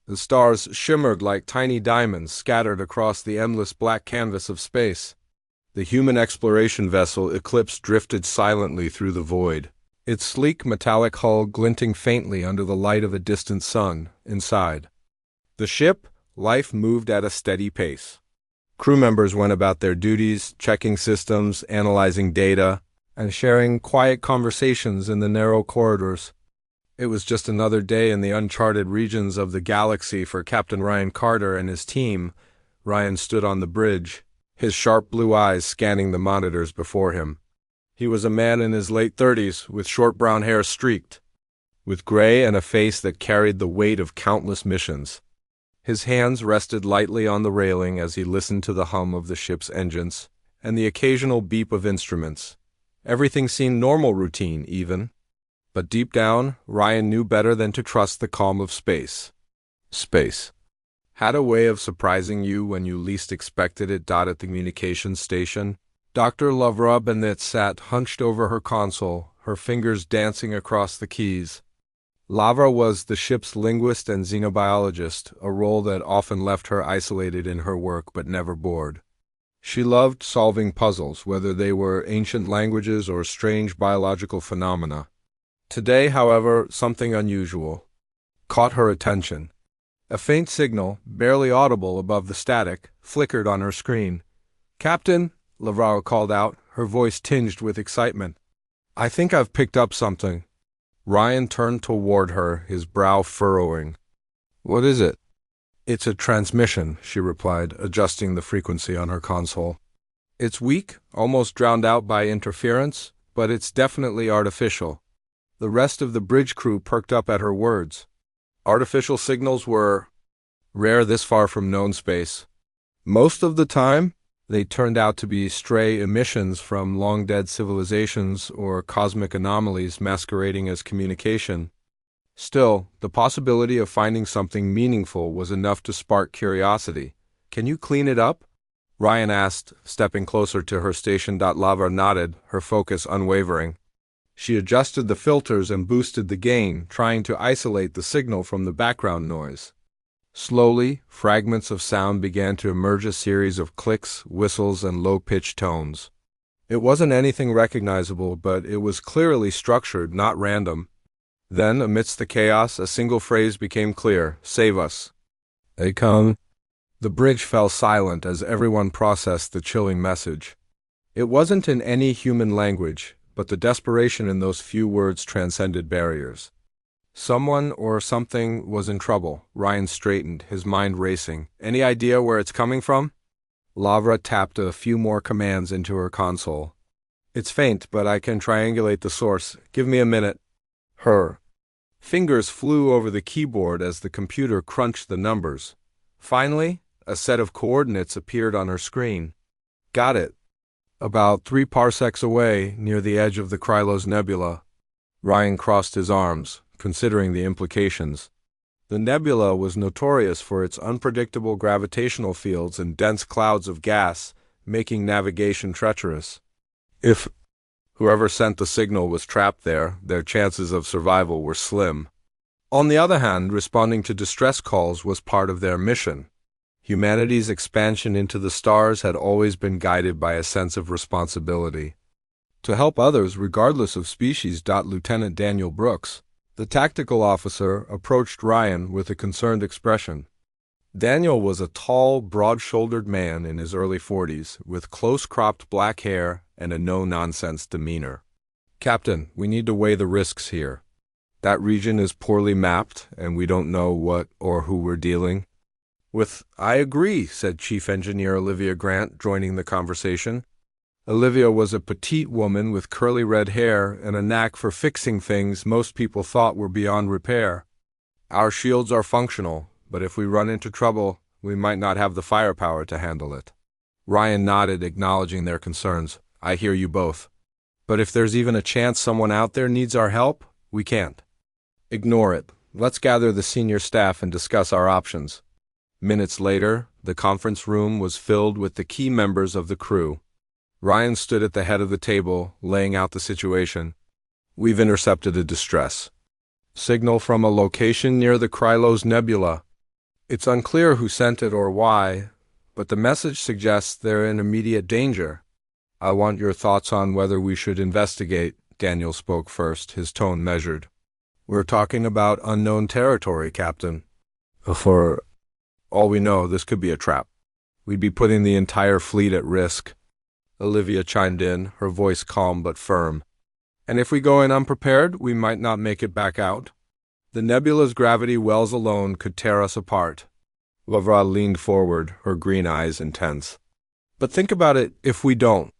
The stars shimmered like tiny diamonds scattered across the endless black canvas of space. The human exploration vessel Eclipse drifted silently through the void, its sleek metallic hull glinting faintly under the light of a distant sun. Inside the ship, life moved at a steady pace. Crew members went about their duties, checking systems, analyzing data, and sharing quiet conversations in the narrow corridors. It was just another day in the uncharted regions of the galaxy for Captain Ryan Carter and his team. Ryan stood on the bridge, his sharp blue eyes scanning the monitors before him. He was a man in his late 30s, with short brown hair streaked with gray and a face that carried the weight of countless missions. His hands rested lightly on the railing as he listened to the hum of the ship's engines and the occasional beep of instruments. Everything seemed normal routine, even. But deep down, Ryan knew better than to trust the calm of space. Space had a way of surprising you when you least expected it. At the communications station, Dr. Lavra sat hunched over her console, her fingers dancing across the keys. Lavra was the ship's linguist and xenobiologist, a role that often left her isolated in her work but never bored. She loved solving puzzles, whether they were ancient languages or strange biological phenomena. Today, however, something unusual caught her attention. A faint signal, barely audible above the static, flickered on her screen. "Captain," Lavra called out, her voice tinged with excitement. "I think I've picked up something." Ryan turned toward her, his brow furrowing. "What is it?" "It's a transmission," she replied, adjusting the frequency on her console. "It's weak, almost drowned out by interference, but it's definitely artificial." The rest of the bridge crew perked up at her words. Artificial signals were rare this far from known space. Most of the time, they turned out to be stray emissions from long-dead civilizations or cosmic anomalies masquerading as communication. Still, the possibility of finding something meaningful was enough to spark curiosity. "Can you clean it up?" Ryan asked, stepping closer to her station. Lavra nodded, her focus unwavering. She adjusted the filters and boosted the gain, trying to isolate the signal from the background noise. Slowly, fragments of sound began to emerge, a series of clicks, whistles, and low-pitched tones. It wasn't anything recognizable, but it was clearly structured, not random. Then, amidst the chaos, a single phrase became clear: "Save us." "They come." The bridge fell silent as everyone processed the chilling message. It wasn't in any human language, but the desperation in those few words transcended barriers. Someone or something was in trouble. Ryan straightened, his mind racing. "Any idea where it's coming from?" Lavra tapped a few more commands into her console. "It's faint, but I can triangulate the source. Give me a minute." Her fingers flew over the keyboard as the computer crunched the numbers. Finally, a set of coordinates appeared on her screen. "Got it. About 3 parsecs away, near the edge of the Krylos Nebula." Ryan crossed his arms, considering the implications. The nebula was notorious for its unpredictable gravitational fields and dense clouds of gas, making navigation treacherous. If whoever sent the signal was trapped there, their chances of survival were slim. On the other hand, responding to distress calls was part of their mission. Humanity's expansion into the stars had always been guided by a sense of responsibility to help others regardless of species. Lieutenant Daniel Brooks, the tactical officer, approached Ryan with a concerned expression. Daniel was a tall, broad-shouldered man in his early 40s, with close-cropped black hair and a no-nonsense demeanor. "Captain, we need to weigh the risks here. That region is poorly mapped, and we don't know what or who we're dealing with." "I agree," said Chief Engineer Olivia Grant, joining the conversation. Olivia was a petite woman with curly red hair and a knack for fixing things most people thought were beyond repair. "Our shields are functional, but if we run into trouble, we might not have the firepower to handle it." Ryan nodded, acknowledging their concerns. "I hear you both. But if there's even a chance someone out there needs our help, we can't ignore it. Let's gather the senior staff and discuss our options." Minutes later, the conference room was filled with the key members of the crew. Ryan stood at the head of the table, laying out the situation. "We've intercepted a distress signal from a location near the Krylos Nebula. It's unclear who sent it or why, but the message suggests they're in immediate danger. I want your thoughts on whether we should investigate. Daniel spoke first, his tone measured. We're talking about unknown territory, Captain. For all we know, this could be a trap. We'd be putting the entire fleet at risk. Olivia chimed in, her voice calm but firm. And if we go in unprepared, we might not make it back out. The nebula's gravity wells alone could tear us apart. Lavra leaned forward, her green eyes intense. But think about it if we don't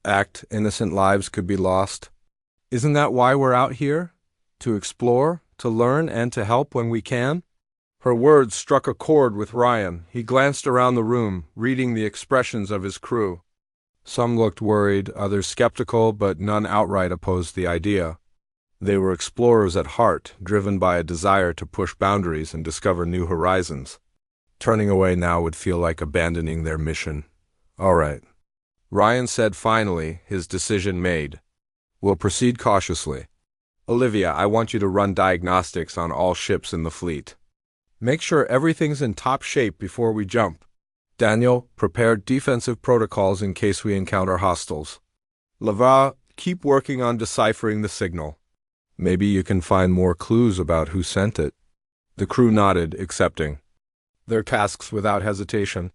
act, innocent lives could be lost. Isn't that why we're out here? To explore, to learn, and to help when we can? Her words struck a chord with Ryan. He glanced around the room, reading the expressions of his crew. Some looked worried, others skeptical, but none outright opposed the idea. They were explorers at heart, driven by a desire to push boundaries and discover new horizons. Turning away now would feel like abandoning their mission. All right, Ryan said finally, his decision made. We'll proceed cautiously. Olivia, I want you to run diagnostics on all ships in the fleet. Make sure everything's in top shape before we jump. Daniel, prepare defensive protocols in case we encounter hostiles. Lavra, keep working on deciphering the signal. Maybe you can find more clues about who sent it. The crew nodded, accepting their tasks without hesitation.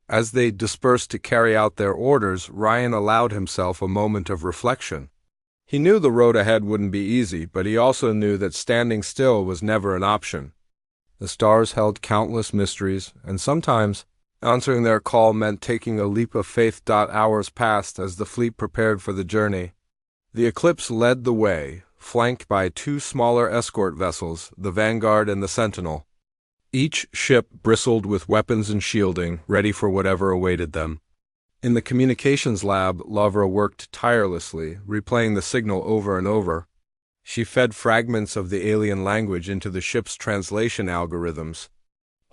As they dispersed to carry out their orders, Ryan allowed himself a moment of reflection. He knew the road ahead wouldn't be easy, but he also knew that standing still was never an option. The stars held countless mysteries, and sometimes answering their call meant taking a leap of faith. Hours passed as the fleet prepared for the journey. The Eclipse led the way, flanked by two smaller escort vessels, the Vanguard and the Sentinel. Each ship bristled with weapons and shielding, ready for whatever awaited them. In the communications lab, Lavra worked tirelessly, replaying the signal over and over. She fed fragments of the alien language into the ship's translation algorithms,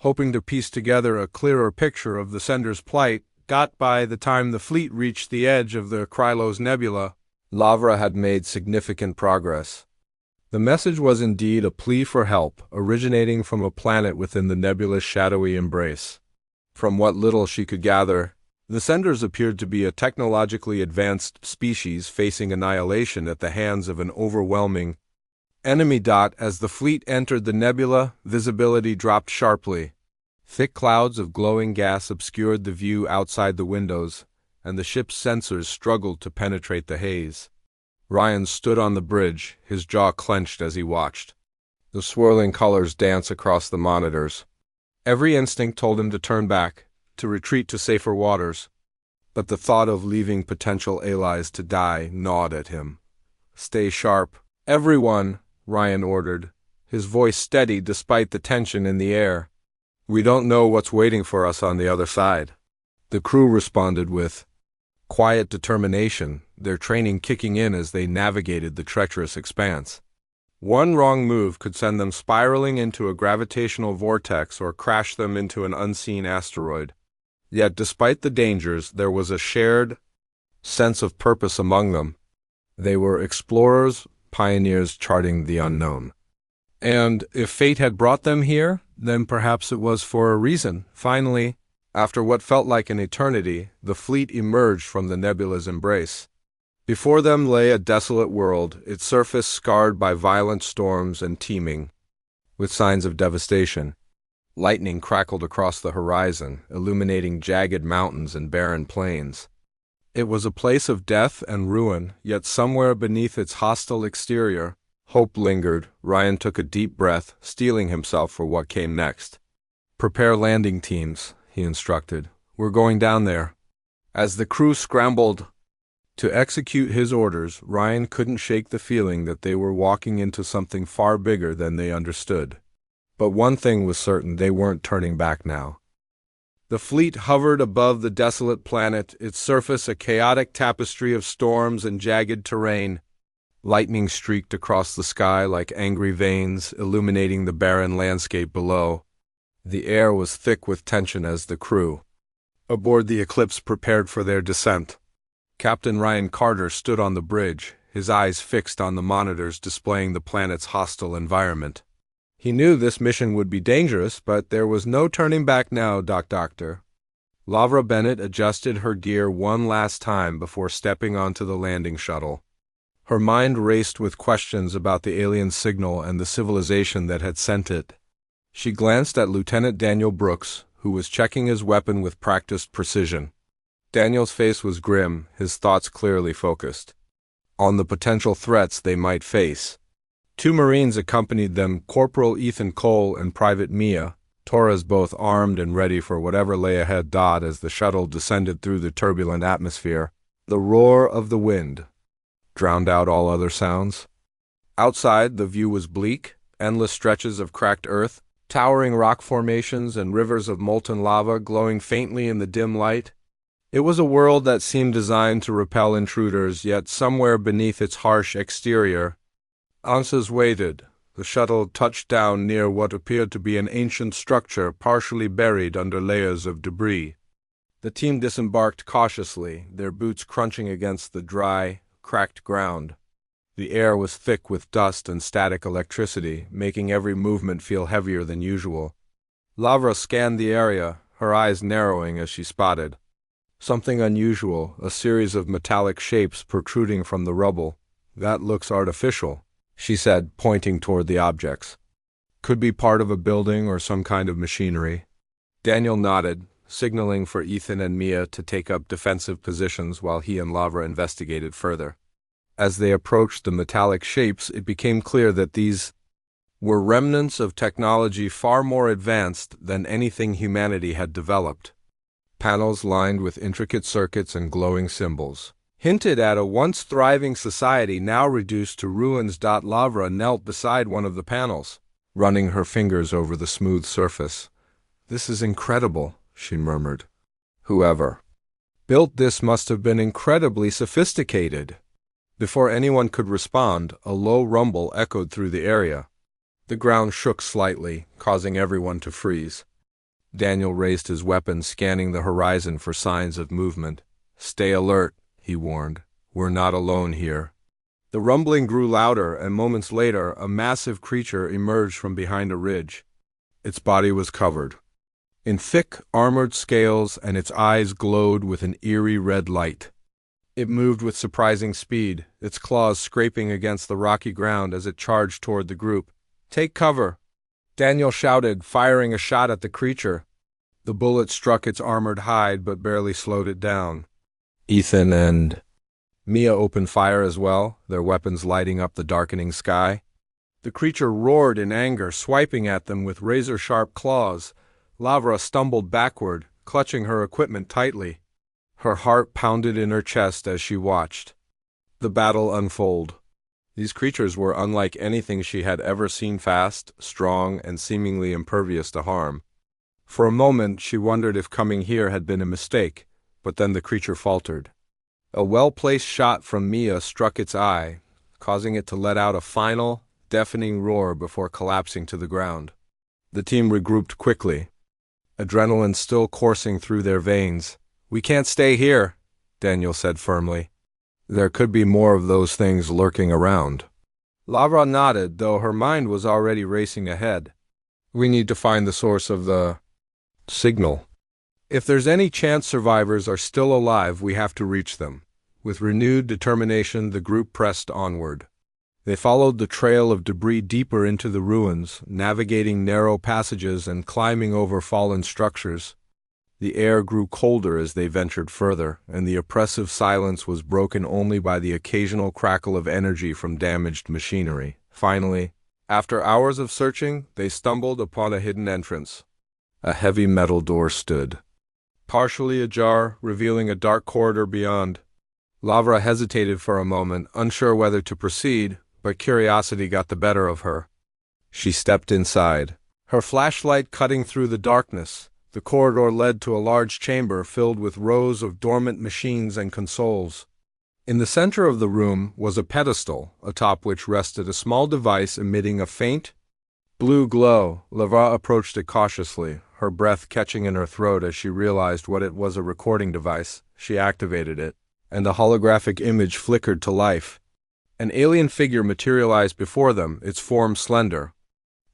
hoping to piece together a clearer picture of the sender's plight. By the time the fleet reached the edge of the Krylos Nebula, Lavra had made significant progress. The message was indeed a plea for help, originating from a planet within the nebula's shadowy embrace. From what little she could gather, the senders appeared to be a technologically advanced species facing annihilation at the hands of an overwhelming enemy. As the fleet entered the nebula, visibility dropped sharply. Thick clouds of glowing gas obscured the view outside the windows, and the ship's sensors struggled to penetrate the haze. Ryan stood on the bridge, his jaw clenched as he watched the swirling colors dance across the monitors. Every instinct told him to turn back, to retreat to safer waters, but the thought of leaving potential allies to die gnawed at him. Stay sharp, everyone, Ryan ordered, his voice steady despite the tension in the air. We don't know what's waiting for us on the other side. The crew responded with quiet determination, their training kicking in as they navigated the treacherous expanse. One wrong move could send them spiraling into a gravitational vortex or crash them into an unseen asteroid. Yet despite the dangers, there was a shared sense of purpose among them. They were explorers, pioneers charting the unknown. And if fate had brought them here, then perhaps it was for a reason. Finally, after what felt like an eternity, the fleet emerged from the nebula's embrace. Before them lay a desolate world, its surface scarred by violent storms and teeming with signs of devastation. Lightning crackled across the horizon, illuminating jagged mountains and barren plains. It was a place of death and ruin, yet somewhere beneath its hostile exterior, hope lingered. Ryan took a deep breath, steeling himself for what came next. Prepare landing teams, he instructed. We're going down there. As the crew scrambled to execute his orders, Ryan couldn't shake the feeling that they were walking into something far bigger than they understood. But one thing was certain, they weren't turning back now. The fleet hovered above the desolate planet, its surface a chaotic tapestry of storms and jagged terrain. Lightning streaked across the sky like angry veins, illuminating the barren landscape below. The air was thick with tension as the crew aboard the Eclipse prepared for their descent. Captain Ryan Carter stood on the bridge, his eyes fixed on the monitors displaying the planet's hostile environment. He knew this mission would be dangerous, but there was no turning back now, Doctor. Lavra Bennett adjusted her gear one last time before stepping onto the landing shuttle. Her mind raced with questions about the alien signal and the civilization that had sent it. She glanced at Lieutenant Daniel Brooks, who was checking his weapon with practiced precision. Daniel's face was grim, his thoughts clearly focused on the potential threats they might face. Two Marines accompanied them, Corporal Ethan Cole and Private Mia, Torres both armed and ready for whatever lay ahead. As the shuttle descended through the turbulent atmosphere, the roar of the wind drowned out all other sounds. Outside, the view was bleak, endless stretches of cracked earth, towering rock formations and rivers of molten lava glowing faintly in the dim light. It was a world that seemed designed to repel intruders, yet somewhere beneath its harsh exterior, Ansas waited. The shuttle touched down near what appeared to be an ancient structure partially buried under layers of debris. The team disembarked cautiously, their boots crunching against the dry, cracked ground. The air was thick with dust and static electricity, making every movement feel heavier than usual. Lavra scanned the area, her eyes narrowing as she spotted something unusual, a series of metallic shapes protruding from the rubble. "That looks artificial," she said, pointing toward the objects. "Could be part of a building or some kind of machinery." Daniel nodded, signaling for Ethan and Mia to take up defensive positions while he and Lavra investigated further. As they approached the metallic shapes, it became clear that these were remnants of technology far more advanced than anything humanity had developed. Panels lined with intricate circuits and glowing symbols hinted at a once thriving society now reduced to ruins. Lavra knelt beside one of the panels, running her fingers over the smooth surface. "This is incredible," she murmured. "Whoever built this must have been incredibly sophisticated." Before anyone could respond, a low rumble echoed through the area. The ground shook slightly, causing everyone to freeze. Daniel raised his weapon, scanning the horizon for signs of movement. "Stay alert," he warned. "We're not alone here." The rumbling grew louder, and moments later, a massive creature emerged from behind a ridge. Its body was covered in thick, armored scales, and its eyes glowed with an eerie red light. It moved with surprising speed, its claws scraping against the rocky ground as it charged toward the group. "Take cover!" Daniel shouted, firing a shot at the creature. The bullet struck its armored hide but barely slowed it down. Ethan and Mia opened fire as well, their weapons lighting up the darkening sky. The creature roared in anger, swiping at them with razor-sharp claws. Lavra stumbled backward, clutching her equipment tightly. Her heart pounded in her chest as she watched the battle unfold. These creatures were unlike anything she had ever seen, fast, strong, and seemingly impervious to harm. For a moment, she wondered if coming here had been a mistake, but then the creature faltered. A well-placed shot from Mia struck its eye, causing it to let out a final, deafening roar before collapsing to the ground. The team regrouped quickly, adrenaline still coursing through their veins. "We can't stay here," Daniel said firmly. "There could be more of those things lurking around." Lavra nodded, though her mind was already racing ahead. "We need to find the source of the signal. If there's any chance survivors are still alive, we have to reach them." With renewed determination, the group pressed onward. They followed the trail of debris deeper into the ruins, navigating narrow passages and climbing over fallen structures. The air grew colder as they ventured further, and the oppressive silence was broken only by the occasional crackle of energy from damaged machinery. Finally, after hours of searching, they stumbled upon a hidden entrance. A heavy metal door stood, partially ajar, revealing a dark corridor beyond. Lavra hesitated for a moment, unsure whether to proceed, but curiosity got the better of her. She stepped inside, her flashlight cutting through the darkness. The corridor led to a large chamber filled with rows of dormant machines and consoles. In the center of the room was a pedestal, atop which rested a small device emitting a faint, blue glow. Lavra approached it cautiously, her breath catching in her throat as she realized what it was: a recording device. She activated it, and a holographic image flickered to life. An alien figure materialized before them, its form slender,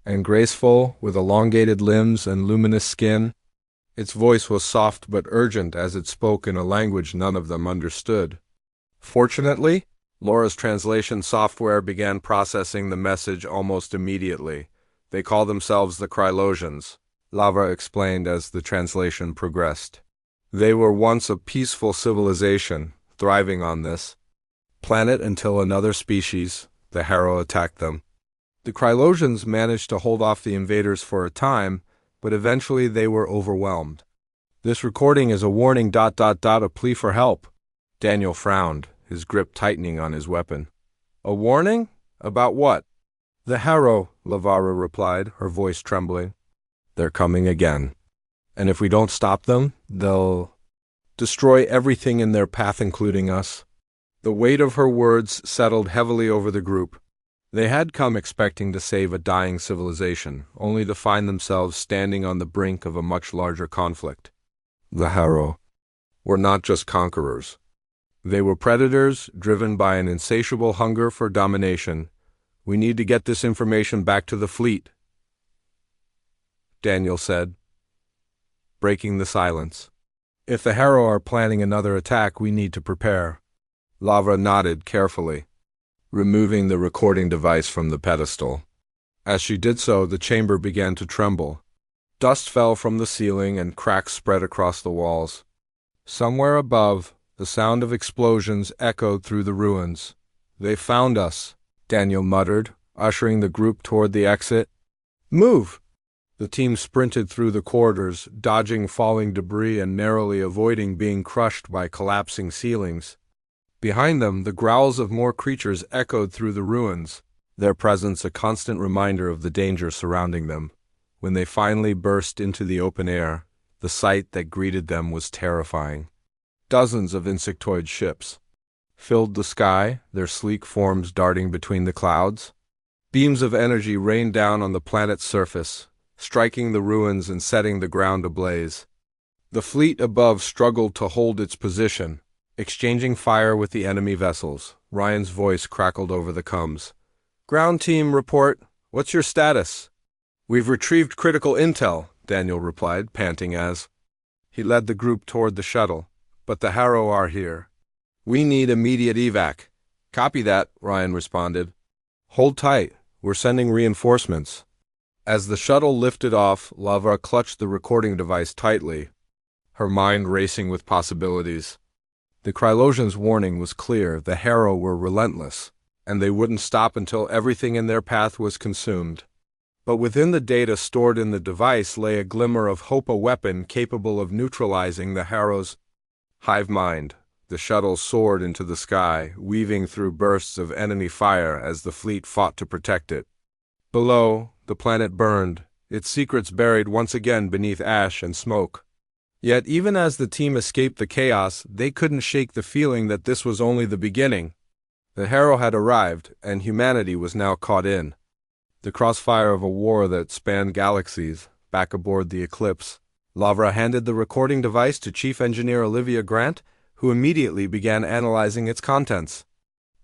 and graceful, with elongated limbs and luminous skin. Its voice was soft but urgent as it spoke in a language none of them understood. Fortunately, Laura's translation software began processing the message almost immediately. They call themselves the Krylosians, Lavra explained as the translation progressed. They were once a peaceful civilization, thriving on this planet until another species, the Harrow, attacked them. The Krylosians managed to hold off the invaders for a time, but eventually they were overwhelmed. This recording is a warning ... a plea for help. Daniel frowned, his grip tightening on his weapon. A warning? About what? The Harrow, Lavara replied, her voice trembling. They're coming again. And if we don't stop them, they'll destroy everything in their path, including us. The weight of her words settled heavily over the group. They had come expecting to save a dying civilization, only to find themselves standing on the brink of a much larger conflict. The Harrow were not just conquerors. They were predators, driven by an insatiable hunger for domination. We need to get this information back to the fleet, Daniel said, breaking the silence. If the Harrow are planning another attack, we need to prepare. Lavra nodded carefully, removing the recording device from the pedestal. As she did so, the chamber began to tremble. Dust fell from the ceiling and cracks spread across the walls. Somewhere above, the sound of explosions echoed through the ruins. They found us, Daniel muttered, ushering the group toward the exit. Move! The team sprinted through the corridors, dodging falling debris and narrowly avoiding being crushed by collapsing ceilings. Behind them, the growls of more creatures echoed through the ruins, their presence a constant reminder of the danger surrounding them. When they finally burst into the open air, the sight that greeted them was terrifying. Dozens of insectoid ships filled the sky, their sleek forms darting between the clouds. Beams of energy rained down on the planet's surface, striking the ruins and setting the ground ablaze. The fleet above struggled to hold its position, exchanging fire with the enemy vessels. Ryan's voice crackled over the comms. Ground team report. What's your status? We've retrieved critical intel, Daniel replied, panting as he led the group toward the shuttle. But the Harrow are here. We need immediate evac. Copy that, Ryan responded. Hold tight. We're sending reinforcements. As the shuttle lifted off, Lavra clutched the recording device tightly, her mind racing with possibilities. The Krylosians' warning was clear. The Harrow were relentless, and they wouldn't stop until everything in their path was consumed. But within the data stored in the device lay a glimmer of hope, a weapon capable of neutralizing the Harrow's hive mind. The shuttle soared into the sky, weaving through bursts of enemy fire as the fleet fought to protect it. Below, the planet burned, its secrets buried once again beneath ash and smoke. Yet even as the team escaped the chaos, they couldn't shake the feeling that this was only the beginning. The Harrow had arrived, and humanity was now caught in the crossfire of a war that spanned galaxies. Back aboard the Eclipse, Lavra handed the recording device to Chief Engineer Olivia Grant, who immediately began analyzing its contents.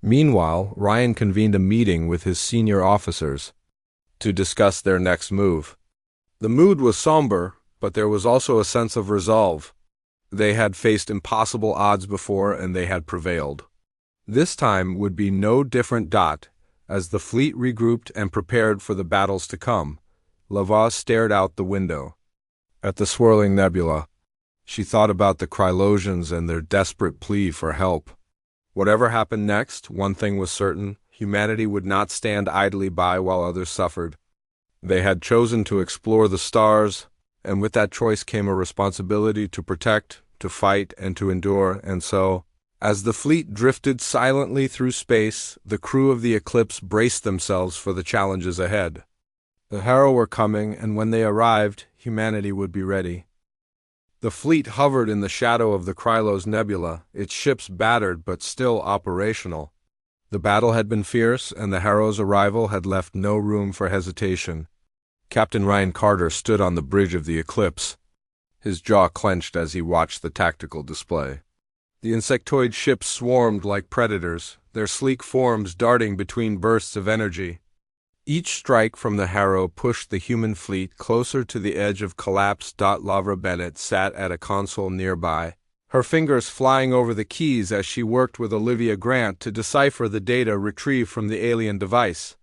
Meanwhile, Ryan convened a meeting with his senior officers to discuss their next move. The mood was somber, but there was also a sense of resolve. They had faced impossible odds before, and they had prevailed. This time would be no different. As the fleet regrouped and prepared for the battles to come, Lavra stared out the window at the swirling nebula. She thought about the Krylosians and their desperate plea for help. Whatever happened next, one thing was certain: humanity would not stand idly by while others suffered. They had chosen to explore the stars, and with that choice came a responsibility to protect, to fight, and to endure. And so, as the fleet drifted silently through space, the crew of the Eclipse braced themselves for the challenges ahead. The Harrow were coming, and when they arrived, humanity would be ready. The fleet hovered in the shadow of the Krylos Nebula, its ships battered but still operational. The battle had been fierce, and the Harrow's arrival had left no room for hesitation. Captain Ryan Carter stood on the bridge of the Eclipse, his jaw clenched as he watched the tactical display. The insectoid ships swarmed like predators, their sleek forms darting between bursts of energy. Each strike from the Harrow pushed the human fleet closer to the edge of collapse. Lavra Bennett sat at a console nearby, her fingers flying over the keys as she worked with Olivia Grant to decipher the data retrieved from the alien device.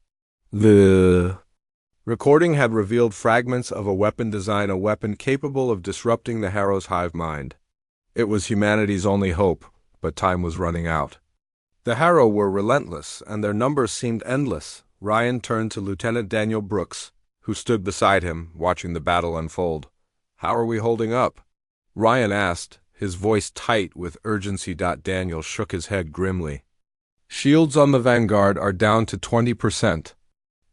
The recording had revealed fragments of a weapon design, a weapon capable of disrupting the Harrow's hive mind. It was humanity's only hope, but time was running out. The Harrow were relentless, and their numbers seemed endless. Ryan turned to Lieutenant Daniel Brooks, who stood beside him, watching the battle unfold. "How are we holding up?" Ryan asked, his voice tight with urgency. Daniel shook his head grimly. "Shields on the Vanguard are down to 20%.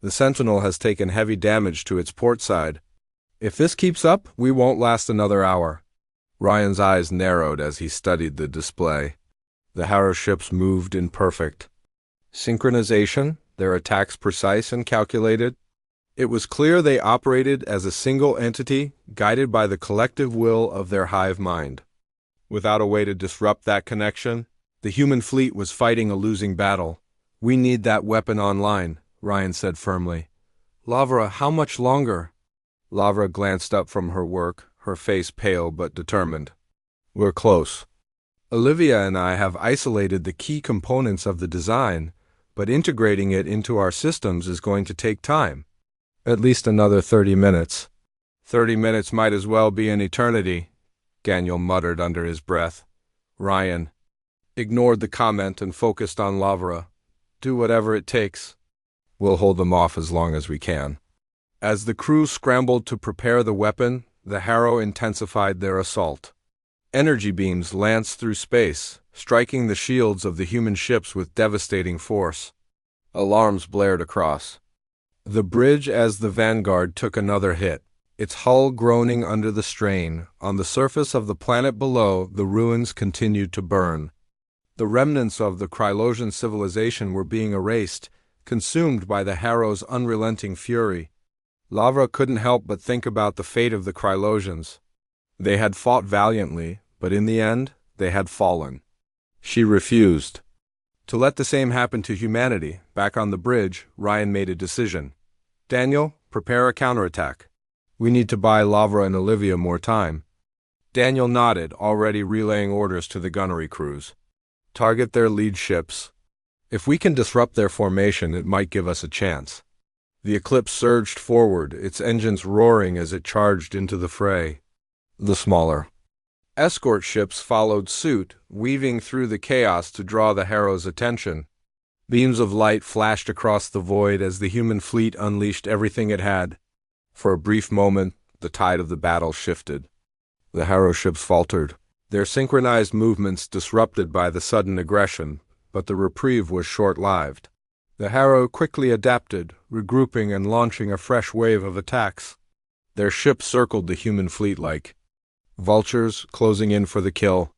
The Sentinel has taken heavy damage to its port side. If this keeps up, we won't last another hour." Ryan's eyes narrowed as he studied the display. The Harrow ships moved in perfect synchronization, their attacks precise and calculated. It was clear they operated as a single entity, guided by the collective will of their hive mind. Without a way to disrupt that connection, the human fleet was fighting a losing battle. "We need that weapon online," Ryan said firmly. "Lavra, how much longer?" Lavra glanced up from her work, her face pale but determined. "We're close. Olivia and I have isolated the key components of the design, but integrating it into our systems is going to take time. At least another 30 minutes. 30 minutes might as well be an eternity," Daniel muttered under his breath. Ryan ignored the comment and focused on Lavra. "Do whatever it takes. We'll hold them off as long as we can." As the crew scrambled to prepare the weapon, the Harrow intensified their assault. Energy beams lanced through space, striking the shields of the human ships with devastating force. Alarms blared across the bridge as the Vanguard took another hit, its hull groaning under the strain. On the surface of the planet below, the ruins continued to burn. The remnants of the Krylosian civilization were being erased, consumed by the Harrow's unrelenting fury. Lavra couldn't help but think about the fate of the Krylosians. They had fought valiantly, but in the end, they had fallen. She refused to let the same happen to humanity. Back on the bridge, Ryan made a decision. "Daniel, prepare a counterattack. We need to buy Lavra and Olivia more time." Daniel nodded, already relaying orders to the gunnery crews. "Target their lead ships. If we can disrupt their formation, it might give us a chance." The Eclipse surged forward, its engines roaring as it charged into the fray. The smaller escort ships followed suit, weaving through the chaos to draw the Harrow's attention. Beams of light flashed across the void as the human fleet unleashed everything it had. For a brief moment, the tide of the battle shifted. The Harrow ships faltered, their synchronized movements disrupted by the sudden aggression, but the reprieve was short-lived. The Harrow quickly adapted, regrouping and launching a fresh wave of attacks. Their ships circled the human fleet like vultures, closing in for the kill.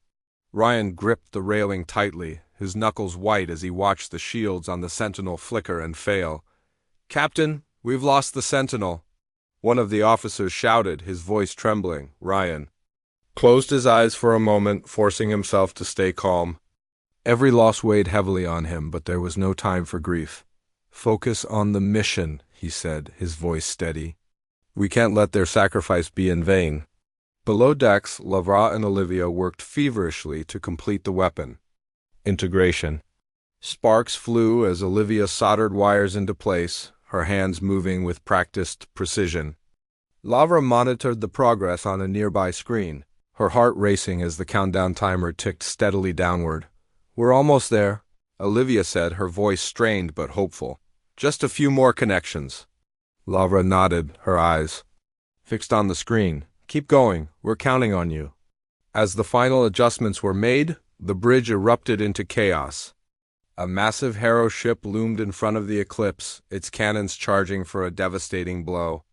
Ryan gripped the railing tightly, his knuckles white as he watched the shields on the Sentinel flicker and fail. "Captain, we've lost the Sentinel," one of the officers shouted, his voice trembling. Ryan closed his eyes for a moment, forcing himself to stay calm. Every loss weighed heavily on him, but there was no time for grief. "Focus on the mission," he said, his voice steady. "We can't let their sacrifice be in vain." Below decks, Lavra and Olivia worked feverishly to complete the weapon. Integration. Sparks flew as Olivia soldered wires into place, her hands moving with practiced precision. Lavra monitored the progress on a nearby screen, her heart racing as the countdown timer ticked steadily downward. "We're almost there," Olivia said, her voice strained but hopeful. "Just a few more connections." Lavra nodded, her eyes fixed on the screen. "Keep going, we're counting on you." As the final adjustments were made, the bridge erupted into chaos. A massive Harrow ship loomed in front of the Eclipse, its cannons charging for a devastating blow.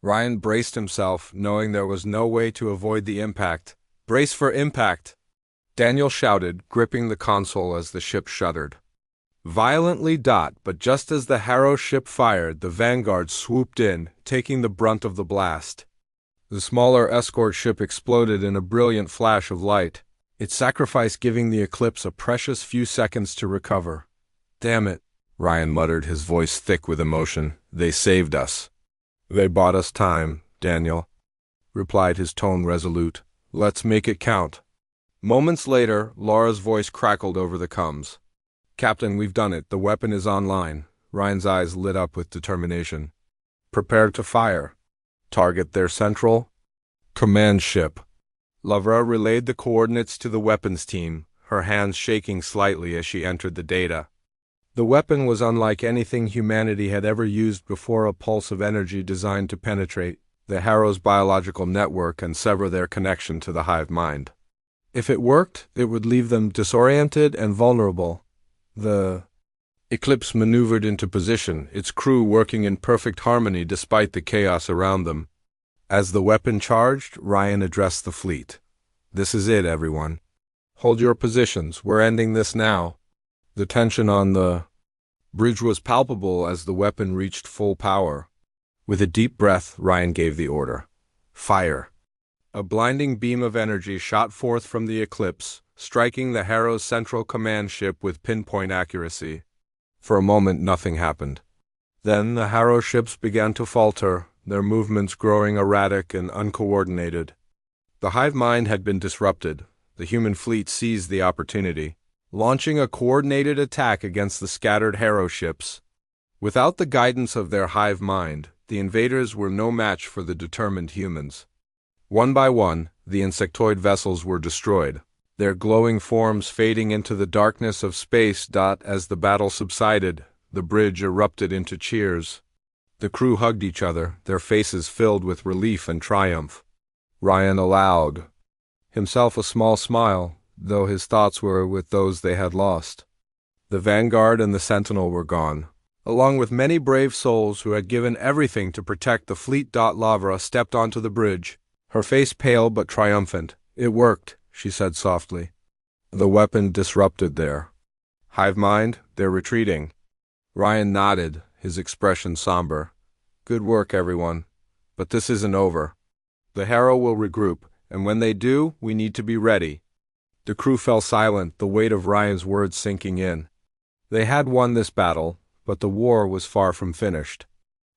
Ryan braced himself, knowing there was no way to avoid the impact. "Brace for impact!" Daniel shouted, gripping the console as the ship shuddered violently. But just as the Harrow ship fired, the Vanguard swooped in, taking the brunt of the blast. The smaller escort ship exploded in a brilliant flash of light, its sacrifice giving the Eclipse a precious few seconds to recover. "Damn it," Ryan muttered, his voice thick with emotion. They saved us. They bought us time, Daniel, replied, his tone resolute. Let's make it count. Moments later, Laura's voice crackled over the comms. Captain, we've done it. The weapon is online. Ryan's eyes lit up with determination. Prepare to fire. Target their central command ship. Lavra relayed the coordinates to the weapons team, her hands shaking slightly as she entered the data. The weapon was unlike anything humanity had ever used before, a pulse of energy designed to penetrate the Harrow's biological network and sever their connection to the hive mind. If it worked, it would leave them disoriented and vulnerable. The Eclipse maneuvered into position, its crew working in perfect harmony despite the chaos around them. As the weapon charged, Ryan addressed the fleet. This is it, everyone. Hold your positions. We're ending this now. The tension on the bridge was palpable as the weapon reached full power. With a deep breath, Ryan gave the order. Fire. A blinding beam of energy shot forth from the Eclipse, striking the Harrow's central command ship with pinpoint accuracy. For a moment, nothing happened. Then the Harrow ships began to falter, their movements growing erratic and uncoordinated. The hive mind had been disrupted. The human fleet seized the opportunity, launching a coordinated attack against the scattered Harrow ships. Without the guidance of their hive mind, the invaders were no match for the determined humans. One by one, the insectoid vessels were destroyed, their glowing forms fading into the darkness of space. As the battle subsided, the bridge erupted into cheers. The crew hugged each other, their faces filled with relief and triumph. Ryan allowed himself a small smile, though his thoughts were with those they had lost. The Vanguard and the Sentinel were gone, along with many brave souls who had given everything to protect the fleet. Lavra stepped onto the bridge, her face pale but triumphant. It worked, she said softly. The weapon disrupted their hive mind. They're retreating. Ryan nodded, his expression somber. Good work, everyone. But this isn't over. The Harrow will regroup, and when they do, we need to be ready. The crew fell silent, the weight of Ryan's words sinking in. They had won this battle, but the war was far from finished.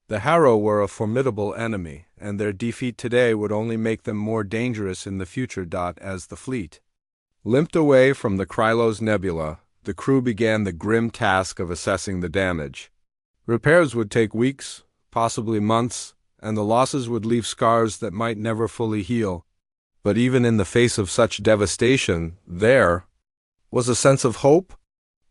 The Harrow were a formidable enemy, and their defeat today would only make them more dangerous in the future. As the fleet limped away from the Krylos Nebula, the crew began the grim task of assessing the damage. Repairs would take weeks, possibly months, and the losses would leave scars that might never fully heal. But even in the face of such devastation, there was a sense of hope.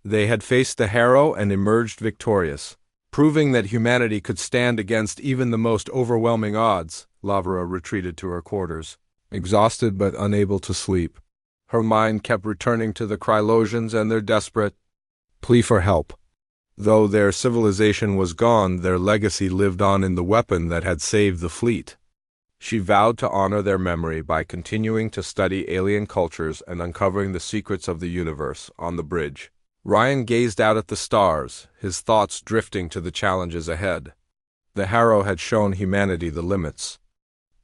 They had faced the Harrow and emerged victorious, proving that humanity could stand against even the most overwhelming odds. Lavra retreated to her quarters, exhausted but unable to sleep. Her mind kept returning to the Krylosians and their desperate plea for help. Though their civilization was gone, their legacy lived on in the weapon that had saved the fleet. She vowed to honor their memory by continuing to study alien cultures and uncovering the secrets of the universe. On the bridge, Ryan gazed out at the stars, his thoughts drifting to the challenges ahead. The Harrow had shown humanity the limits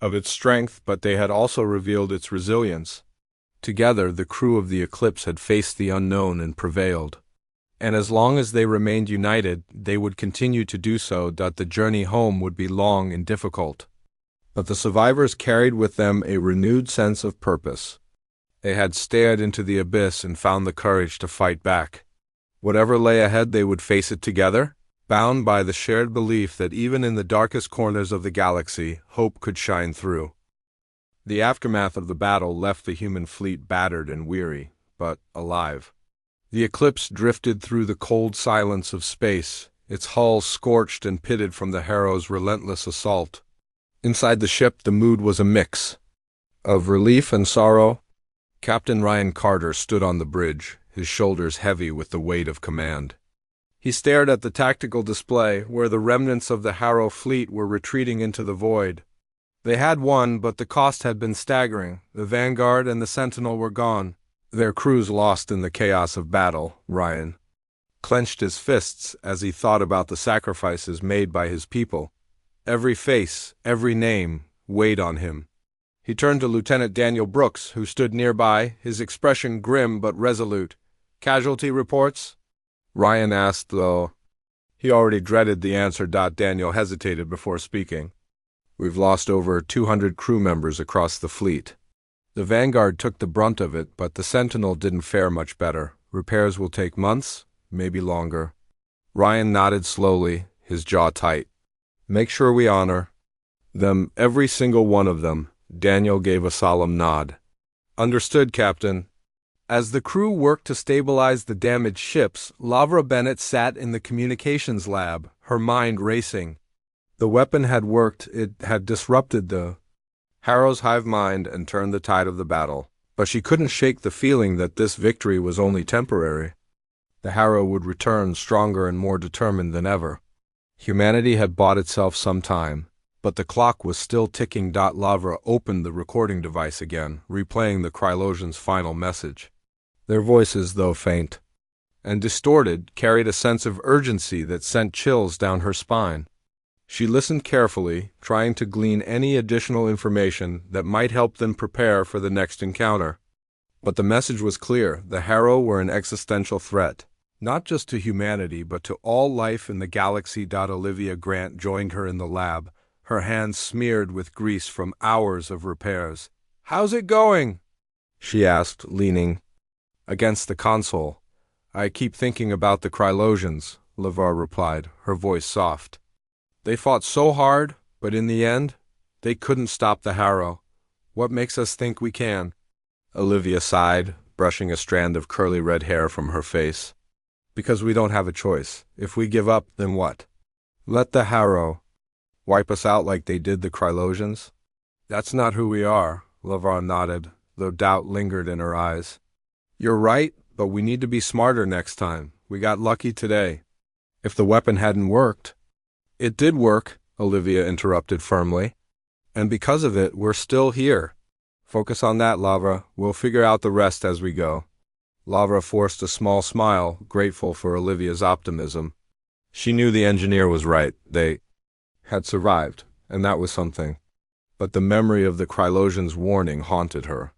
of its strength, but they had also revealed its resilience. Together, the crew of the Eclipse had faced the unknown and prevailed. And as long as they remained united, they would continue to do so. The journey home would be long and difficult. But the survivors carried with them a renewed sense of purpose. They had stared into the abyss and found the courage to fight back. Whatever lay ahead, they would face it together, bound by the shared belief that even in the darkest corners of the galaxy, hope could shine through. The aftermath of the battle left the human fleet battered and weary, but alive. The Eclipse drifted through the cold silence of space, its hull scorched and pitted from the Harrow's relentless assault. Inside the ship, the mood was a mix of relief and sorrow. Captain Ryan Carter stood on the bridge, his shoulders heavy with the weight of command. He stared at the tactical display, where the remnants of the Harrow fleet were retreating into the void. They had won, but the cost had been staggering. The Vanguard and the Sentinel were gone, their crews lost in the chaos of battle. Ryan clenched his fists as he thought about the sacrifices made by his people. Every face, every name, weighed on him. He turned to Lieutenant Daniel Brooks, who stood nearby, his expression grim but resolute. "Casualty reports?" Ryan asked, though He already dreaded the answer. Daniel hesitated before speaking. We've lost over 200 crew members across the fleet. The Vanguard took the brunt of it, but the Sentinel didn't fare much better. Repairs will take months, maybe longer. Ryan nodded slowly, his jaw tight. Make sure we honor them, every single one of them. Daniel gave a solemn nod. Understood, Captain. As the crew worked to stabilize the damaged ships, Lavra Bennett sat in the communications lab, her mind racing. The weapon had worked. It had disrupted the Harrow's hive mind and turned the tide of the battle. But she couldn't shake the feeling that this victory was only temporary. The Harrow would return stronger and more determined than ever. Humanity had bought itself some time, but the clock was still ticking. Lavra opened the recording device again, replaying the Krylosian's final message. Their voices, though faint and distorted, carried a sense of urgency that sent chills down her spine. She listened carefully, trying to glean any additional information that might help them prepare for the next encounter. But the message was clear. The Harrow were an existential threat, not just to humanity, but to all life in the galaxy. Olivia Grant joined her in the lab, her hands smeared with grease from hours of repairs. "How's it going?" she asked, leaning against the console. "I keep thinking about the Krylosians," LeVar replied, her voice soft. "They fought so hard, but in the end, they couldn't stop the Harrow. What makes us think we can?" Olivia sighed, brushing a strand of curly red hair from her face. "Because we don't have a choice. If we give up, then what? Let the Harrow wipe us out like they did the Krylosians? That's not who we are," LeVar nodded, though doubt lingered in her eyes. "You're right, but we need to be smarter next time. We got lucky today. If the weapon hadn't worked—" "It did work," Olivia interrupted firmly. "And because of it, we're still here. Focus on that, Lavra. We'll figure out the rest as we go." Lavra forced a small smile, grateful for Olivia's optimism. She knew the engineer was right. They had survived, and that was something. But the memory of the Krylosian's warning haunted her.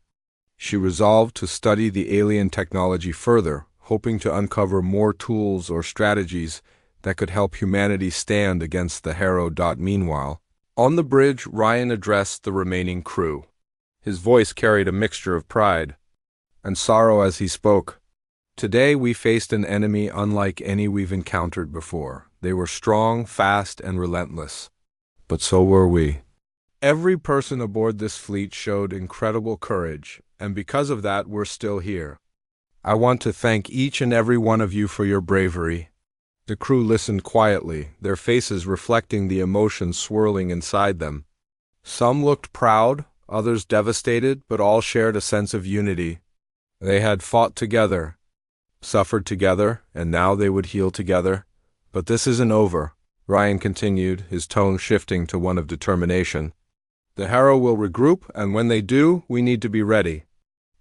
She resolved to study the alien technology further, hoping to uncover more tools or strategies that could help humanity stand against the Harrow. Meanwhile, on the bridge, Ryan addressed the remaining crew. His voice carried a mixture of pride and sorrow as he spoke. "Today we faced an enemy unlike any we've encountered before. They were strong, fast, and relentless. But so were we. Every person aboard this fleet showed incredible courage, and because of that, we're still here. I want to thank each and every one of you for your bravery." The crew listened quietly, their faces reflecting the emotions swirling inside them. Some looked proud, others devastated, but all shared a sense of unity. They had fought together, suffered together, and now they would heal together. "But this isn't over," Ryan continued, his tone shifting to one of determination. "The Harrow will regroup, and when they do, we need to be ready.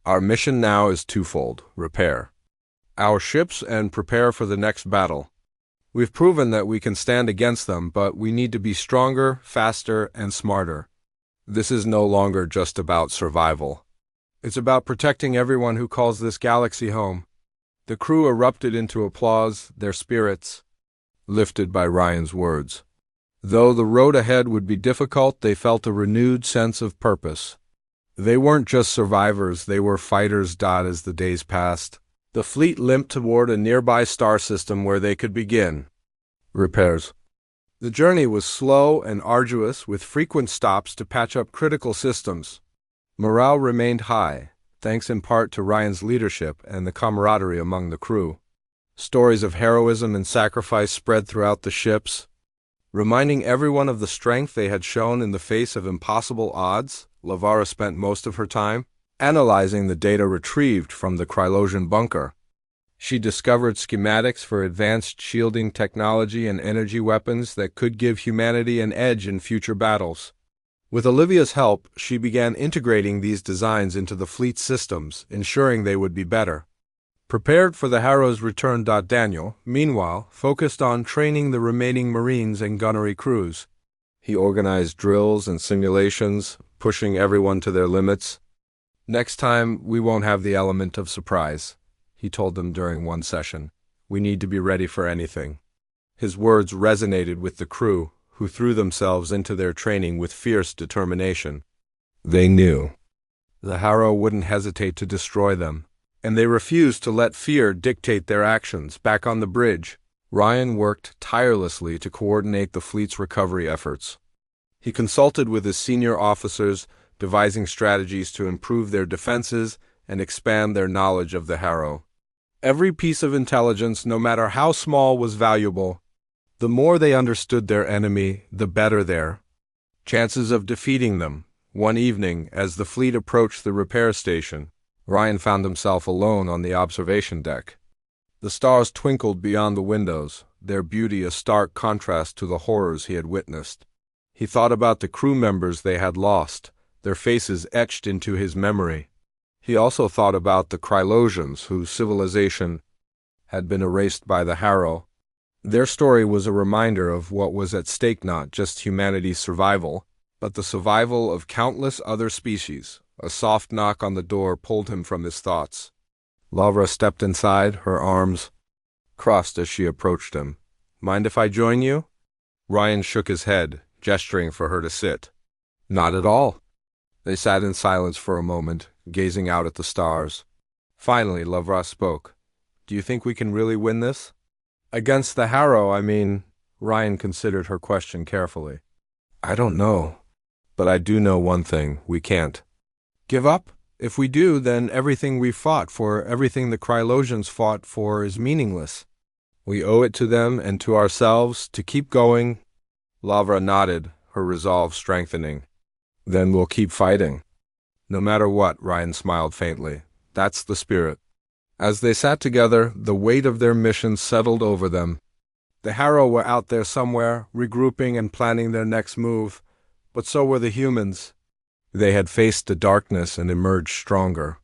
Our mission now is twofold: repair our ships and prepare for the next battle. We've proven that we can stand against them, but we need to be stronger, faster, and smarter. This is no longer just about survival. It's about protecting everyone who calls this galaxy home." The crew erupted into applause, their spirits lifted by Ryan's words. Though the road ahead would be difficult, they felt a renewed sense of purpose. They weren't just survivors, they were fighters. As the days passed, the fleet limped toward a nearby star system where they could begin repairs. The journey was slow and arduous, with frequent stops to patch up critical systems. Morale remained high, thanks in part to Ryan's leadership and the camaraderie among the crew. Stories of heroism and sacrifice spread throughout the ships, reminding everyone of the strength they had shown in the face of impossible odds. Lavara spent most of her time analyzing the data retrieved from the Krylosian bunker. She discovered schematics for advanced shielding technology and energy weapons that could give humanity an edge in future battles. With Olivia's help, she began integrating these designs into the fleet's systems, ensuring they would be better prepared for the Harrow's return. Daniel, meanwhile, focused on training the remaining Marines and gunnery crews. He organized drills and simulations, pushing everyone to their limits. "Next time, we won't have the element of surprise," he told them during one session. "We need to be ready for anything." His words resonated with the crew, who threw themselves into their training with fierce determination. They knew the Harrow wouldn't hesitate to destroy them, and they refused to let fear dictate their actions. Back on the bridge, Ryan worked tirelessly to coordinate the fleet's recovery efforts. He consulted with his senior officers, devising strategies to improve their defenses and expand their knowledge of the Harrow. Every piece of intelligence, no matter how small, was valuable. The more they understood their enemy, the better their chances of defeating them. One evening, as the fleet approached the repair station, Ryan found himself alone on the observation deck. The stars twinkled beyond the windows, their beauty a stark contrast to the horrors he had witnessed. He thought about the crew members they had lost, their faces etched into his memory. He also thought about the Krylosians, whose civilization had been erased by the Harrow. Their story was a reminder of what was at stake, not just humanity's survival, but the survival of countless other species. A soft knock on the door pulled him from his thoughts. Lavra stepped inside, her arms crossed as she approached him. "Mind if I join you?" Ryan shook his head, gesturing for her to sit. "Not at all." They sat in silence for a moment, gazing out at the stars. Finally, Lavra spoke. "Do you think we can really win this?" "Against the Harrow, I mean." Ryan considered her question carefully. "I don't know. But I do know one thing. We can't give up. If we do, then everything we fought for, everything the Krylosians fought for, is meaningless. We owe it to them and to ourselves to keep going." Lavra nodded, her resolve strengthening. "Then we'll keep fighting." "No matter what," Ryan smiled faintly. "That's the spirit." As they sat together, the weight of their mission settled over them. The Harrow were out there somewhere, regrouping and planning their next move, but so were the humans. They had faced the darkness and emerged stronger.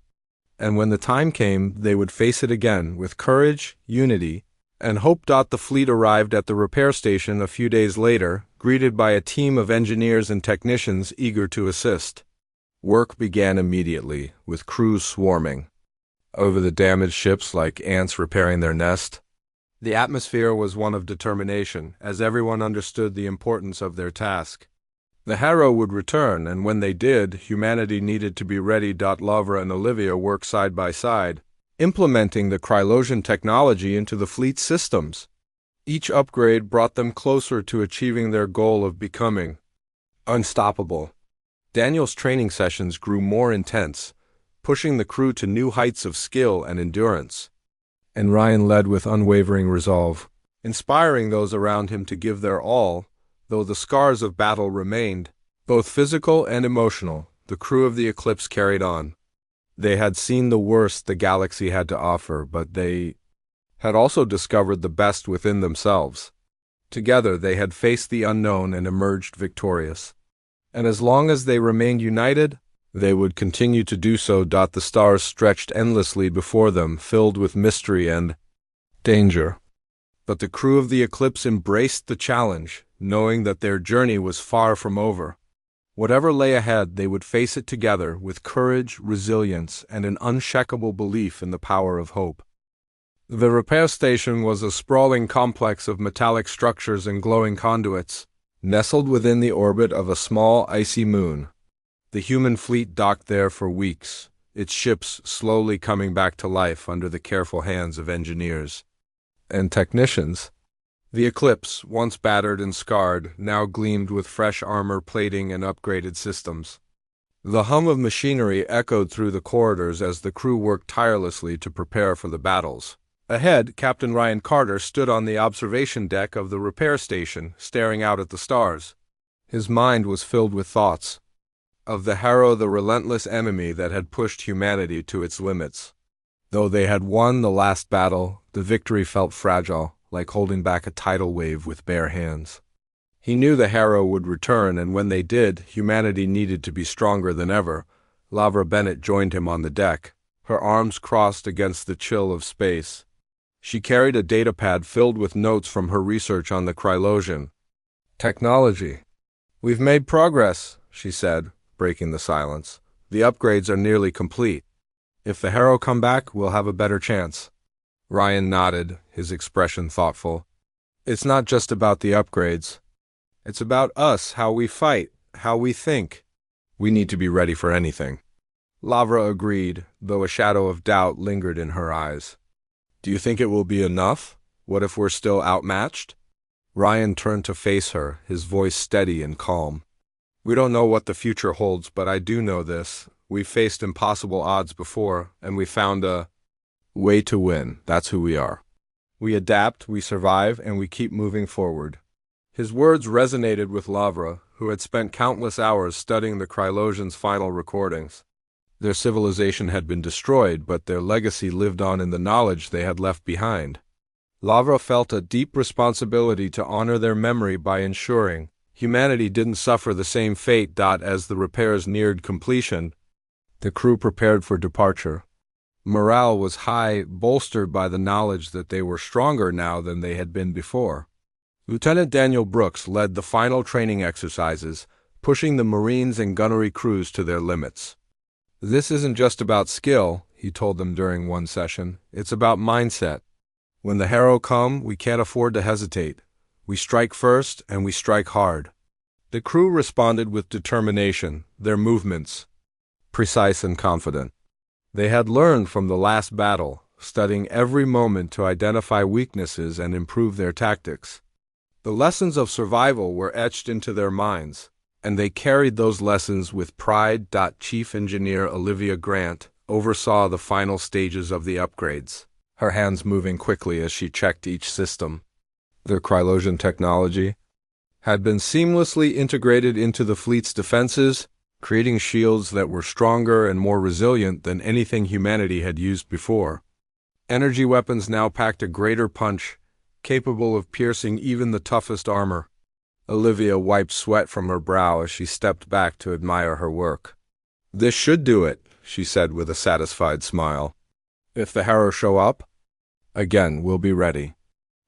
And when the time came, they would face it again, with courage, unity, and hope. The fleet arrived at the repair station a few days later, greeted by a team of engineers and technicians eager to assist. Work began immediately, with crews swarming over the damaged ships like ants repairing their nest. The atmosphere was one of determination, as everyone understood the importance of their task. The Harrow would return, and when they did, humanity needed to be ready. Lavra and Olivia worked side by side, implementing the Krylosian technology into the fleet's systems. Each upgrade brought them closer to achieving their goal of becoming unstoppable. Daniel's training sessions grew more intense, pushing the crew to new heights of skill and endurance. And Ryan led with unwavering resolve, inspiring those around him to give their all. Though the scars of battle remained, both physical and emotional, the crew of the Eclipse carried on. They had seen the worst the galaxy had to offer, but they had also discovered the best within themselves. Together they had faced the unknown and emerged victorious. And as long as they remained united, they would continue to do so. The stars stretched endlessly before them, filled with mystery and danger. But the crew of the Eclipse embraced the challenge, knowing that their journey was far from over. Whatever lay ahead, they would face it together with courage, resilience, and an unshakable belief in the power of hope. The repair station was a sprawling complex of metallic structures and glowing conduits, nestled within the orbit of a small, icy moon. The human fleet docked there for weeks, its ships slowly coming back to life under the careful hands of engineers and technicians. The Eclipse, once battered and scarred, now gleamed with fresh armor plating and upgraded systems. The hum of machinery echoed through the corridors as the crew worked tirelessly to prepare for the battles. Ahead, Captain Ryan Carter stood on the observation deck of the repair station, staring out at the stars. His mind was filled with thoughts of the Harrow, the relentless enemy that had pushed humanity to its limits. Though they had won the last battle, the victory felt fragile, like holding back a tidal wave with bare hands. He knew the Harrow would return, and when they did, humanity needed to be stronger than ever. Lavra Bennett joined him on the deck, her arms crossed against the chill of space. She carried a datapad filled with notes from her research on the Krylosian technology. "We've made progress," she said, breaking the silence. "The upgrades are nearly complete. If the Harrow come back, we'll have a better chance." Ryan nodded, his expression thoughtful. It's not just about the upgrades. It's about us, how we fight, how we think. We need to be ready for anything. Lavra agreed, though a shadow of doubt lingered in her eyes. Do you think it will be enough? What if we're still outmatched? Ryan turned to face her, his voice steady and calm. We don't know what the future holds, but I do know this. We've faced impossible odds before, and we found a way to win. That's who we are. We adapt, we survive, and we keep moving forward. His words resonated with Lavra, who had spent countless hours studying the Krylosians' final recordings. Their civilization had been destroyed, but their legacy lived on in the knowledge they had left behind. Lavra felt a deep responsibility to honor their memory by ensuring humanity didn't suffer the same fate. As the repairs neared completion, the crew prepared for departure. Morale was high, bolstered by the knowledge that they were stronger now than they had been before. Lieutenant Daniel Brooks led the final training exercises, pushing the Marines and gunnery crews to their limits. This isn't just about skill, he told them during one session. It's about mindset. When the Harrow come, we can't afford to hesitate. We strike first, and we strike hard. The crew responded with determination, their movements precise and confident. They had learned from the last battle, studying every moment to identify weaknesses and improve their tactics. The lessons of survival were etched into their minds, and they carried those lessons with pride. Chief Engineer Olivia Grant oversaw the final stages of the upgrades, her hands moving quickly as she checked each system. Their Krylosian technology had been seamlessly integrated into the fleet's defenses, creating shields that were stronger and more resilient than anything humanity had used before. Energy weapons now packed a greater punch, capable of piercing even the toughest armor. Olivia wiped sweat from her brow as she stepped back to admire her work. This should do it, she said with a satisfied smile. If the Harrow show up, again, we'll be ready.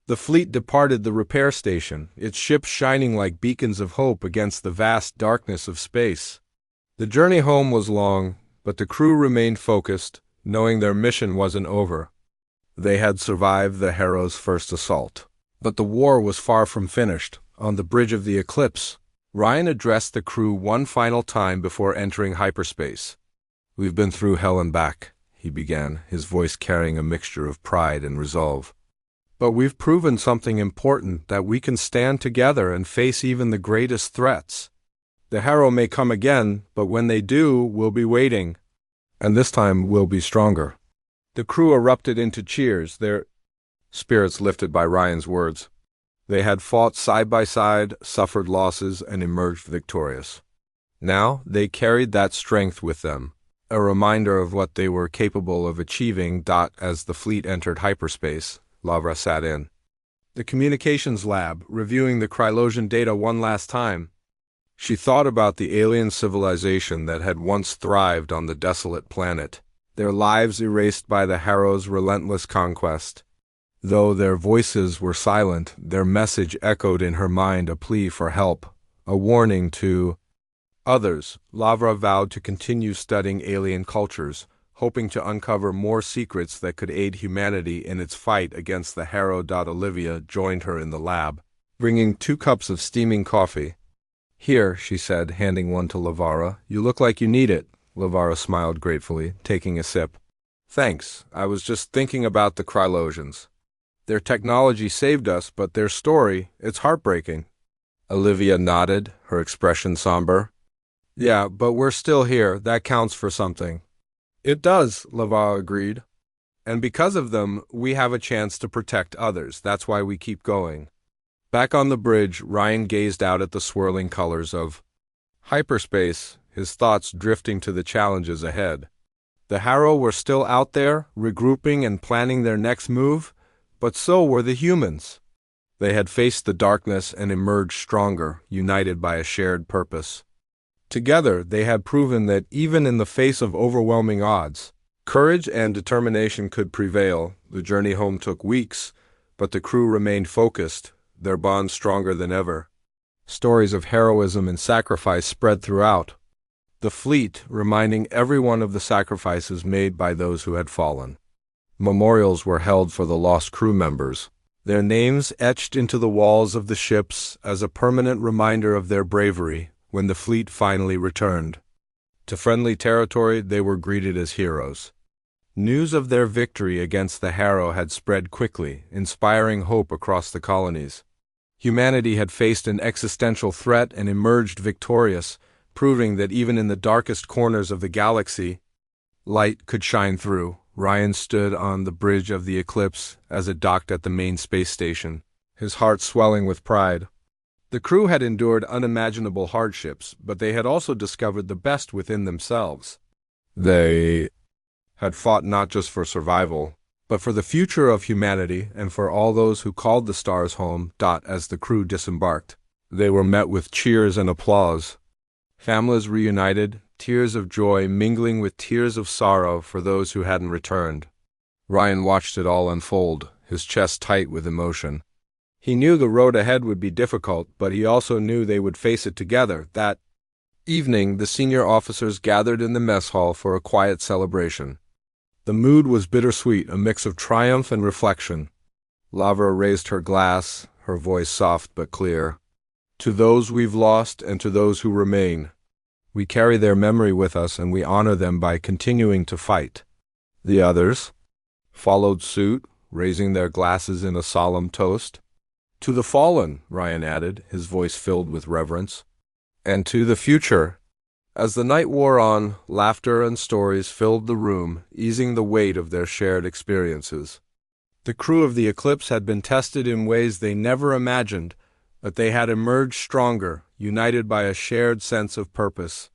The fleet departed the repair station, its ships shining like beacons of hope against the vast darkness of space. The journey home was long, but the crew remained focused, knowing their mission wasn't over. They had survived the Harrow's first assault. But the war was far from finished. On the bridge of the Eclipse, Ryan addressed the crew one final time before entering hyperspace. We've been through hell and back, he began, his voice carrying a mixture of pride and resolve. But we've proven something important, that we can stand together and face even the greatest threats. The Harrow may come again, but when they do, we'll be waiting. And this time we'll be stronger. The crew erupted into cheers, their spirits lifted by Ryan's words. They had fought side by side, suffered losses, and emerged victorious. Now they carried that strength with them, a reminder of what they were capable of achieving. As the fleet entered hyperspace, Lavra sat in the communications lab, reviewing the Krylosian data one last time. She thought about the alien civilization that had once thrived on the desolate planet, their lives erased by the Harrow's relentless conquest. Though their voices were silent, their message echoed in her mind, a plea for help, a warning to others. Lavra vowed to continue studying alien cultures, hoping to uncover more secrets that could aid humanity in its fight against the Harrow. Olivia joined her in the lab, bringing 2 cups of steaming coffee. Here, she said, handing one to Lavara. You look like you need it. Lavara smiled gratefully, taking a sip. Thanks. I was just thinking about the Krylosians. Their technology saved us, but their story, it's heartbreaking. Olivia nodded, her expression somber. Yeah, but we're still here. That counts for something. It does, Lavara agreed. And because of them, we have a chance to protect others. That's why we keep going. Back on the bridge, Ryan gazed out at the swirling colors of hyperspace, his thoughts drifting to the challenges ahead. The Harrow were still out there, regrouping and planning their next move, but so were the humans. They had faced the darkness and emerged stronger, united by a shared purpose. Together, they had proven that even in the face of overwhelming odds, courage and determination could prevail. The journey home took weeks, but the crew remained focused, their bond stronger than ever. Stories of heroism and sacrifice spread throughout the fleet, reminding everyone of the sacrifices made by those who had fallen. Memorials were held for the lost crew members, their names etched into the walls of the ships as a permanent reminder of their bravery when the fleet finally returned. To friendly territory, they were greeted as heroes. News of their victory against the Harrow had spread quickly, inspiring hope across the colonies. Humanity had faced an existential threat and emerged victorious, proving that even in the darkest corners of the galaxy, light could shine through. Ryan stood on the bridge of the Eclipse as it docked at the main space station, his heart swelling with pride. The crew had endured unimaginable hardships, but they had also discovered the best within themselves. They had fought not just for survival, but for the future of humanity and for all those who called the stars home. As the crew disembarked, they were met with cheers and applause. Families reunited, tears of joy mingling with tears of sorrow for those who hadn't returned. Ryan watched it all unfold, his chest tight with emotion. He knew the road ahead would be difficult, but he also knew they would face it together. That evening, the senior officers gathered in the mess hall for a quiet celebration. The mood was bittersweet, a mix of triumph and reflection. Lavra raised her glass, her voice soft but clear. To those we've lost and to those who remain, we carry their memory with us and we honor them by continuing to fight. The others followed suit, raising their glasses in a solemn toast. To the fallen, Ryan added, his voice filled with reverence. And to the future. As the night wore on, laughter and stories filled the room, easing the weight of their shared experiences. The crew of the Eclipse had been tested in ways they never imagined, but they had emerged stronger, united by a shared sense of purpose.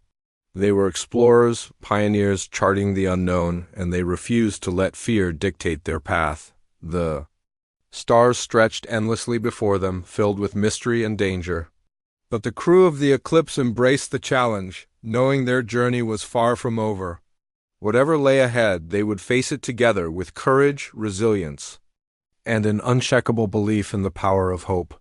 They were explorers, pioneers charting the unknown, and they refused to let fear dictate their path. The stars stretched endlessly before them, filled with mystery and danger. But the crew of the Eclipse embraced the challenge, knowing their journey was far from over. Whatever lay ahead, they would face it together with courage, resilience, and an unshakable belief in the power of hope.